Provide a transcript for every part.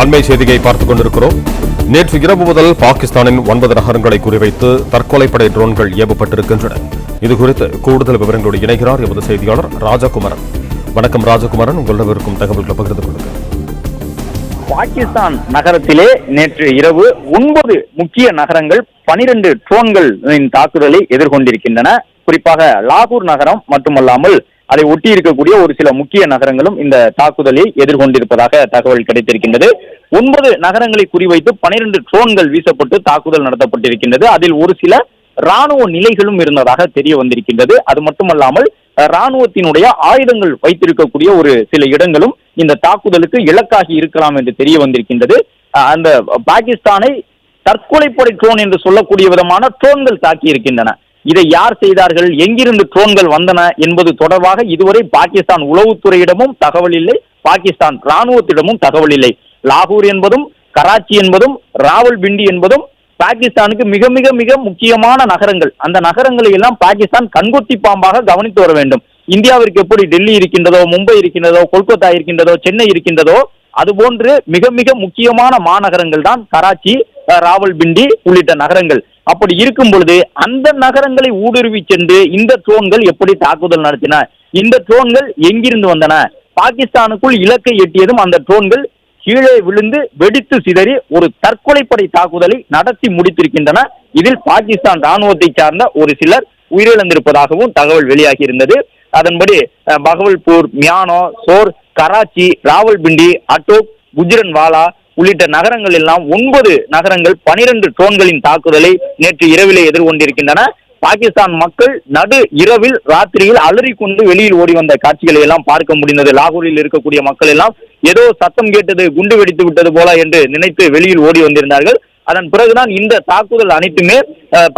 அண்மை செய்தியை பார்த்துக் கொண்டிருக்கிறோம். நேற்று இரவு முதல் பாகிஸ்தானின் 9 நகரங்களை குறிவைத்து தற்கொலைப்படை ட்ரோன்கள் ஏவப்பட்டிருக்கின்றன. இதுகுறித்து கூடுதல் விவரங்களோடு இணைகிறார் எமது செய்தியாளர் ராஜகுமரன். வணக்கம் ராஜகுமரன், உங்களிடம் இருக்கும் தகவல்களை பகிர்ந்து கொள்ளுங்கள். பாகிஸ்தான் நகரத்திலே நேற்று இரவு 9 முக்கிய நகரங்கள் 12 ட்ரோன்களின் தாக்குதலை எதிர்கொண்டிருக்கின்றன. குறிப்பாக லாகூர் நகரம் மட்டுமல்லாமல் அதை ஒட்டி இருக்கக்கூடிய ஒரு சில முக்கிய நகரங்களும் இந்த தாக்குதலை எதிர்கொண்டிருப்பதாக தகவல் கிடைத்திருக்கின்றது. 9 நகரங்களை குறிவைத்து 12 ட்ரோன்கள் வீசப்பட்டு தாக்குதல் நடத்தப்பட்டிருக்கின்றது. அதில் ஒரு சில ராணுவ நிலைகளும் இருந்ததாக தெரிய வந்திருக்கின்றது. அது மட்டுமல்லாமல் ராணுவத்தினுடைய ஆயுதங்கள் வைத்திருக்கக்கூடிய ஒரு சில இடங்களும் இந்த தாக்குதலுக்கு இலக்காகி இருக்கலாம் என்று தெரிய வந்திருக்கின்றது. அந்த பாகிஸ்தானை தற்கொலைப்படை ட்ரோன் என்று சொல்லக்கூடிய விதமான ட்ரோன்கள் தாக்கி இருக்கின்றன. இதை யார் செய்தார்கள், எங்கிருந்து ட்ரோன்கள் வந்தன என்பது தொடர்பாக இதுவரை பாகிஸ்தான் உளவுத்துறையிடமும் தகவல் இல்லை, பாகிஸ்தான் ராணுவத்திடமும் தகவல் இல்லை. லாகூர் என்பதும் கராச்சி என்பதும் ராவல்பிண்டி என்பதும் பாகிஸ்தானுக்கு மிக மிக மிக முக்கியமான நகரங்கள். அந்த நகரங்களை எல்லாம் பாகிஸ்தான் கண்கொத்தி பாம்பாக கவனித்து வர வேண்டும். இந்தியாவிற்கு எப்படி டெல்லி இருக்கின்றதோ, மும்பை இருக்கின்றதோ, கொல்கத்தா இருக்கின்றதோ, சென்னை இருக்கின்றதோ, அதுபோன்று மிக மிக முக்கியமான மாநகரங்கள் தான் கராச்சி, ராவல்பிண்டி உள்ளிட்ட நகரங்கள். அப்படி இருக்கும் பொழுது அந்த நகரங்களை ஊடுருவி சென்று இந்த ட்ரோன்கள் எப்படி தாக்குதல் நடத்தின, இந்த ட்ரோன்கள் எங்கிருந்து வந்தன, பாகிஸ்தானுக்குள் இலக்கை எட்டியதும் அந்த ட்ரோன்கள் கீழே விழுந்து வெடித்து சிதறி ஒரு தற்கொலைப்படை தாக்குதலை நடத்தி முடித்திருக்கின்றன. இதில் பாகிஸ்தான் ராணுவத்தை சார்ந்த ஒரு சிலர் உயிரிழந்திருப்பதாகவும் தகவல் வெளியாகி இருந்தது. அதன்படி பகவல்பூர், மியானோ, சோர், கராச்சி, ராவல்பிண்டி, அட்டோக், குஜ்ரன்வாலா உள்ளிட்ட நகரங்கள் எல்லாம் 9 நகரங்கள் 12 ட்ரோன்களின் தாக்குதலை நேற்று இரவிலே எதிர்கொண்டிருக்கின்றன. பாகிஸ்தான் மக்கள் நடு இரவில் ராத்திரியில் அலறிக்கொண்டு வெளியில் ஓடி வந்த காட்சிகளை எல்லாம் பார்க்க முடிந்தது. லாகூரில் இருக்கக்கூடிய மக்கள் எல்லாம் ஏதோ சத்தம் கேட்டது, குண்டு வெடித்து விட்டது போல என்று நினைத்து வெளியில் ஓடி வந்திருந்தார்கள். அதன் பிறகுதான் இந்த தாக்குதல் அனைத்துமே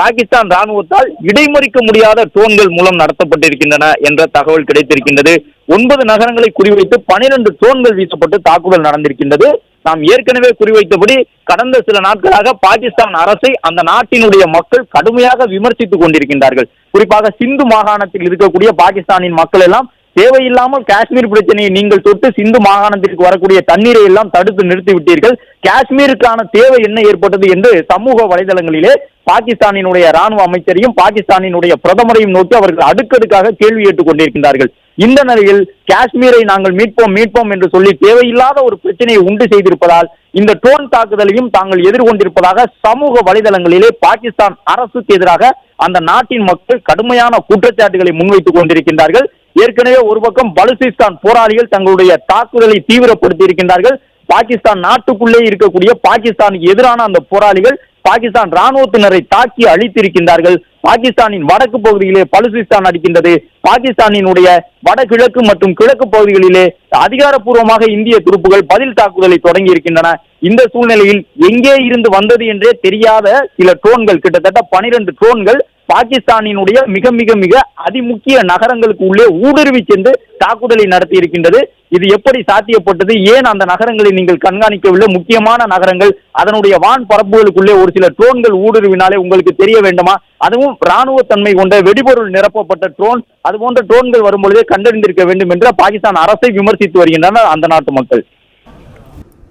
பாகிஸ்தான் ராணுவத்தால் இடைமறிக்க முடியாத ட்ரோன்கள் மூலம் நடத்தப்பட்டிருக்கின்றன என்ற தகவல் கிடைத்திருக்கின்றது. 9 நகரங்களை குறிவைத்து 12 ட்ரோன்கள் வீசப்பட்டு தாக்குதல் நடந்திருக்கின்றது. நாம் ஏற்கனவே குறிவைத்தபடி கடந்த சில நாட்களாக பாகிஸ்தான் அரசை அந்த நாட்டினுடைய மக்கள் கடுமையாக விமர்சித்துக் கொண்டிருக்கின்றார்கள். குறிப்பாக சிந்து மாகாணத்தில் இருக்கக்கூடிய பாகிஸ்தானின் மக்கள் எல்லாம் தேவையில்லாமல் காஷ்மீர் பிரச்சனையை நீங்கள் தொட்டு சிந்து மாகாணத்திற்கு வரக்கூடிய தண்ணீரை எல்லாம் தடுத்து நிறுத்தி விட்டீர்கள், காஷ்மீருக்கான தேவை என்ன ஏற்பட்டது என்று சமூக வலைதளங்களிலே பாகிஸ்தானினுடைய ராணுவ அமைச்சரையும் பாகிஸ்தானினுடைய பிரதமரையும் நோக்கி அவர்கள் அடுக்கடுக்காக கேள்வி கேட்டுக் கொண்டிருக்கின்றார்கள். இந்த நிலையில் காஷ்மீரை நாங்கள் மீட்போம் என்று சொல்லி தேவையில்லாத ஒரு பிரச்சனையை உண்டு செய்திருப்பதால் இந்த ட்ரோன் தாக்குதலையும் தாங்கள் எதிர்கொண்டிருப்பதாக சமூக வலைதளங்களிலே பாகிஸ்தான் அரசுக்கு எதிராக அந்த நாட்டின் மக்கள் கடுமையான குற்றச்சாட்டுகளை முன்வைத்துக் கொண்டிருக்கின்றார்கள். ஏற்கனவே ஒரு பக்கம் பலுசிஸ்தான் போராளிகள் தங்களுடைய தாக்குதலை தீவிரப்படுத்தி இருக்கின்றார்கள். பாகிஸ்தான் நாட்டுக்குள்ளே இருக்கக்கூடிய பாகிஸ்தானுக்கு எதிரான அந்த போராளிகள் பாகிஸ்தான் ராணுவத்தினரை தாக்கி அழித்திருக்கின்றார்கள். பாகிஸ்தானின் வடக்கு பகுதியிலே பலுசிஸ்தான் அடிக்கின்றது. பாகிஸ்தானினுடைய வடகிழக்கு மற்றும் கிழக்கு பகுதிகளிலே அதிகாரப்பூர்வமாக இந்திய துருப்புகள் பதில் தாக்குதலை தொடங்கி இருக்கின்றன. இந்த சூழ்நிலையில் எங்கே இருந்து வந்தது என்றே தெரியாத சில ட்ரோன்கள், கிட்டத்தட்ட 12 ட்ரோன்கள் பாகிஸ்தானினுடைய மிக மிக மிக அதிமுக்கிய நகரங்களுக்கு உள்ளே ஊடுருவி சென்று தாக்குதலை நடத்தி இருக்கின்றது. இது எப்படி சாத்தியப்பட்டது, ஏன் அந்த நகரங்களை நீங்கள் கண்காணிக்கவில்லை, முக்கியமான நகரங்கள் அதனுடைய வான் பரப்புகளுக்குள்ளே ஒரு சில ட்ரோன்கள் ஊடுருவினாலே உங்களுக்கு தெரிய வேண்டுமா, அதுவும் ராணுவ தன்மை கொண்ட வெடிபொருள் நிரப்பப்பட்ட ட்ரோன், அது போன்ற ட்ரோன்கள் வரும்பொழுதே கண்டறிந்திருக்க வேண்டும் என்று பாகிஸ்தான் அரசை விமர்சித்து வருகின்றனர் அந்த நாட்டு மக்கள்.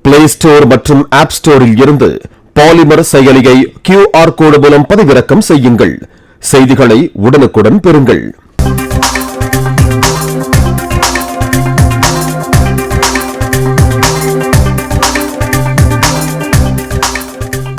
பிளே ஸ்டோர் மற்றும் ஆப் ஸ்டோரில் இருந்து பாலிமர் செயலியை QR கோடு மூலம் பதிவிறக்கம் செய்யுங்கள். செய்திகளை உடனுக்குடன் பெறுங்கள்.